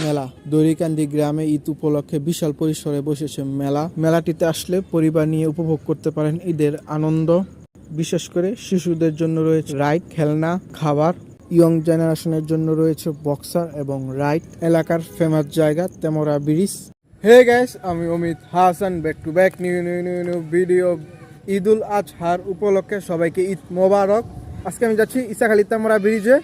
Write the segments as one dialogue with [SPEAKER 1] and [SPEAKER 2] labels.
[SPEAKER 1] মেলা দড়িকান্দি গ্রামে ঈদ উপলক্ষে বিশাল পরিসরে বসেছে মেলাটিতে আসলে পরিবার নিয়ে উপভোগ করতে পারেন ঈদের আনন্দ। বিশেষ করে শিশুদের জন্য রয়েছে রাইড, খেলনা, খাবার। ইয়ং জেনারেশনের জন্য রয়েছে বক্সার এবং রাইড। এলাকার ফেমাস জায়গা তেমরা ব্রিজ। হে গাইস, আমি Amit Hasan, back to back new video. ঈদুল আজহার উপলক্ষে সবাইকে ঈদ মোবারক। আজকে আমি যাচ্ছি ইসাখালী তেমরা ব্রিজে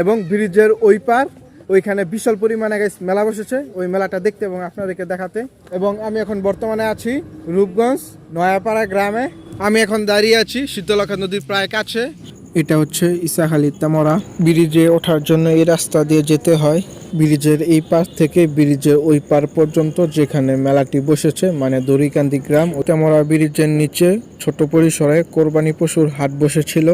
[SPEAKER 1] এবং ব্রিজের ওই পার ওইখানে বিশাল পরিমাণে মেলা বসেছে, ওই মেলাটা দেখতে এবং আপনাদেরকে দেখাতে। এবং আমি এখন বর্তমানে আছি রূপগঞ্জ নয়াপাড়া গ্রামে। আমি এখন দাঁড়িয়ে আছি শীতলক্ষা নদীর প্রায় কাছে। এটা হচ্ছে ইসাখালী তেমরা ব্রিজে ওঠার জন্য এই রাস্তা দিয়ে যেতে হয়। ব্রিজের এই পার থেকে ব্রিজের ওই পার পর্যন্ত যেখানে মেলাটি বসেছে, মানে দড়িকান্দি গ্রাম। তেমরা ব্রিজের নিচে ছোট পরিসরে কোরবানি পশুর হাট বসেছিল।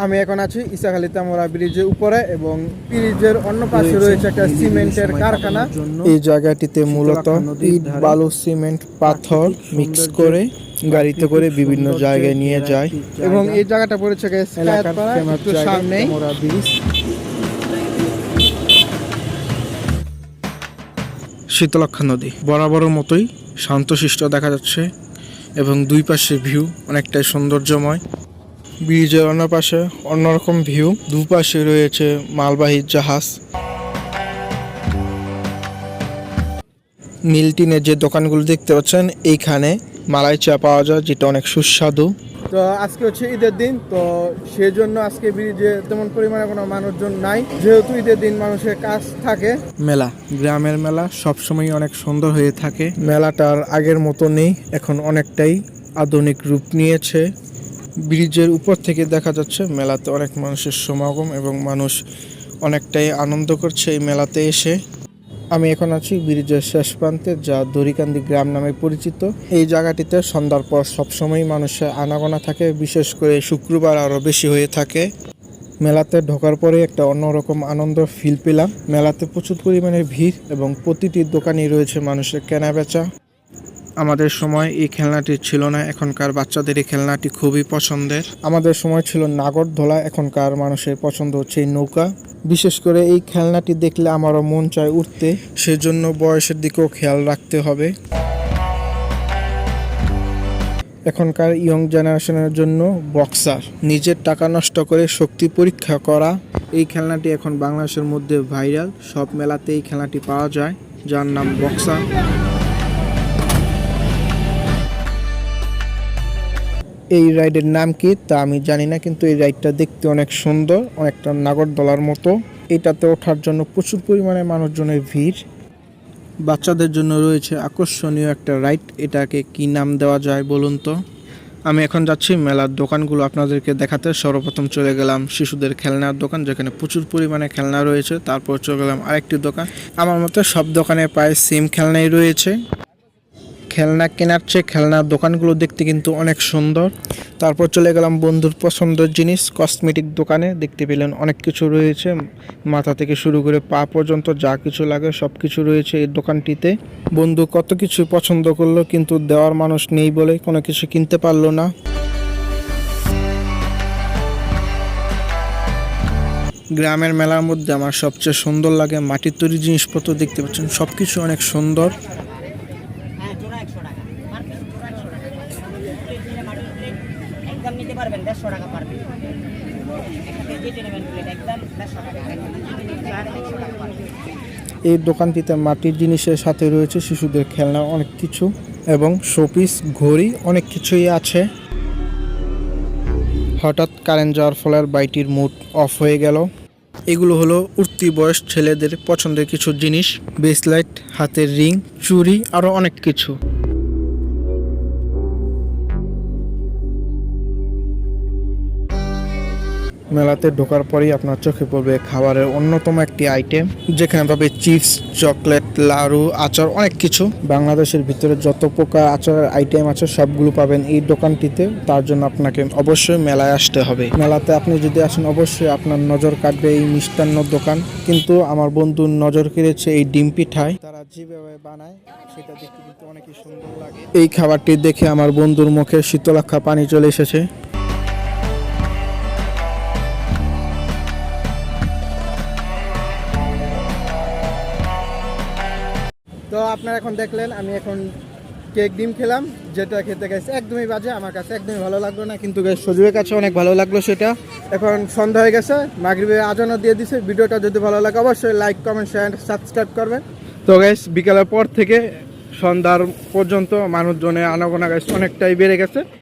[SPEAKER 1] আমি এখন আছি ইসাখালী তেমরা ব্রিজের উপরে এবং ব্রিজের অন্য পাশে রয়েছে একটা সিমেন্টের কারখানা। এই জায়গাটিতে মূলত ইট, বালু, সিমেন্ট, পাথর মিক্স করে গাড়িতে করে বিভিন্ন জায়গায় নিয়ে যায় এবং এই জায়গাটা পড়েছে সামনেই ব্রিজ। শীতলক্ষা নদী বরাবরের মতোই শান্তশিষ্ট দেখা যাচ্ছে এবং দুই পাশে ভিউ অনেকটাই সৌন্দর্যময়। ব্রিজের অন্য পাশে অন্যরকম ভিউ, দুপাশে রয়েছে মালবাহী জাহাজ। নীলটিনের যে দোকানগুলো দেখতে পাচ্ছেন, এইখানে মালাই চা পাওয়া যায়, যেটা অনেক সুস্বাদু। তো আজকে হচ্ছে ঈদের দিন, তো সেজন্য আজকে ব্রিজে তেমন পরিমাণে কোনো মানুষজন নাই, যেহেতু ঈদের দিন মানুষের কাজ থাকে। মেলা, গ্রামের মেলা সবসময় অনেক সুন্দর হয়ে থাকে। মেলাটার আগের মতো নেই, এখন অনেকটাই আধুনিক রূপ নিয়েছে। ব্রিজের উপর থেকে দেখা যাচ্ছে মেলাতে অনেক মানুষের সমাগম এবং মানুষ অনেকটাই আনন্দ করছে এই মেলাতে এসে। আমি এখন আছি ব্রিজের শেষ প্রান্তে, যা দড়িকান্দি গ্রাম নামে পরিচিত। এই জায়গাটিতে সন্ধ্যার পর সবসময় মানুষের আনাগোনা থাকে, বিশেষ করে শুক্রবার আরও বেশি হয়ে থাকে। মেলাতে ঢোকার পরে একটা অন্যরকম আনন্দ ফিল পেলাম। মেলাতে প্রচুর পরিমাণে ভিড় এবং প্রতিটি দোকানেই রয়েছে মানুষের কেনা বেচা। আমাদের সময় এই খেলনাটি ছিল না, এখনকার বাচ্চাদের এই খেলনাটি খুবই পছন্দের। আমাদের সময় ছিল নাগরদোলা, এখনকার মানুষের পছন্দ হচ্ছে এই নৌকা। বিশেষ করে এই খেলনাটি দেখলে আমারও মন চায় উঠতে, সেজন্য বয়সের দিকেও খেয়াল রাখতে হবে। এখনকার ইয়ং জেনারেশনের জন্য বক্সার, নিজের টাকা নষ্ট করে শক্তি পরীক্ষা করা, এই খেলনাটি এখন বাংলাদেশের মধ্যে ভাইরাল। সব মেলাতে এই খেলনাটি পাওয়া যায়, যার নাম বক্সার। এই রাইডের নাম কি তা আমি জানি না, কিন্তু এই রাইডটা দেখতে অনেক সুন্দর, অনেকটা নাগরদোলার মতো। এটাতে ওঠার জন্য প্রচুর পরিমাণে মানুষজনের ভিড়। বাচ্চাদের জন্য রয়েছে আকর্ষণীয় একটা রাইড, এটাকে কি নাম দেওয়া যায় বলুন তো? আমি এখন যাচ্ছি মেলার দোকানগুলো আপনাদেরকে দেখাতে। সর্বপ্রথম চলে গেলাম শিশুদের খেলনার দোকান, যেখানে প্রচুর পরিমাণে খেলনা রয়েছে। তারপর চলে গেলাম আরেকটি দোকান। আমার মতে সব দোকানে প্রায় সেম খেলনাই রয়েছে। খেলনা কেনার চেয়ে খেলনার দোকানগুলো দেখতে কিন্তু অনেক সুন্দর। তারপর চলে গেলাম বন্ধুর পছন্দের জিনিস কসমেটিক দোকানে। দেখতে পেলেন অনেক কিছু রয়েছে, মাথা থেকে শুরু করে পা পর্যন্ত যা কিছু লাগে সব কিছু রয়েছে এই দোকানটিতে। বন্ধু কত কিছু পছন্দ করলো, কিন্তু দেওয়ার মানুষ নেই বলে কোনো কিছু কিনতে পারলো না। গ্রামের মেলার মধ্যে আমার সবচেয়ে সুন্দর লাগে মাটির তৈরি জিনিসপত্র। দেখতে পাচ্ছেন সবকিছু অনেক সুন্দর। এই দোকানটিতে মাটির জিনিসের সাথে রয়েছে শিশুদের খেলনা অনেক কিছু এবং শোপিস, ঘড়ি, অনেক কিছুই আছে। হঠাৎ কারেন্ট যাওয়ার ফলে বাইটির মুড অফ হয়ে গেল। এগুলো হলো উঠতি বয়স ছেলেদের পছন্দের কিছু জিনিস, ব্রেসলেট, হাতের রিং, চুড়ি, আরও অনেক কিছু। মেলাতে ঢোকার পরেই আপনার চোখে পড়বে খাবারের অন্যতম একটি আইটেম, যেখানে পাবে চিপস, চকলেট, লাড়ু, আচার, অনেক কিছু। বাংলাদেশের ভিতরে যত প্রকার আচারের আইটেম আছে সবগুলো পাবেন এই দোকানটিতে। তার জন্য আপনাকে অবশ্যই মেলায় আসতে হবে। মেলাতে আপনি যদি আসেন অবশ্যই আপনার নজর কাটবে এই মিষ্টান্ন দোকান। কিন্তু আমার বন্ধুর নজর কেড়েছে এই ডিম পিঠায়। তারা যেভাবে বানায় সেটা দেখতে কিন্তু অনেকই সুন্দর লাগে। এই খাবারটি দেখে আমার বন্ধুর মুখে শীতলক্ষা পানি চলে এসেছে। তো আপনারা এখন দেখলেন আমি এখন কেক ডিম খেলাম, যেটা খেতে গেছে একদমই বাজে, আমার কাছে একদমই ভালো লাগলো না, কিন্তু সজীবের কাছে অনেক ভালো লাগলো সেটা। এখন সন্ধ্যা হয়ে গেছে, মাগরিবে আজানও দিয়ে দিছে। ভিডিওটা যদি ভালো লাগে অবশ্যই লাইক, কমেন্ট, শেয়ার, সাবস্ক্রাইব করবেন। তো গাইস বিকালের পর থেকে সন্ধ্যার পর্যন্ত মানুষজনের আনাগোনা গাইস অনেকটাই বেড়ে গেছে।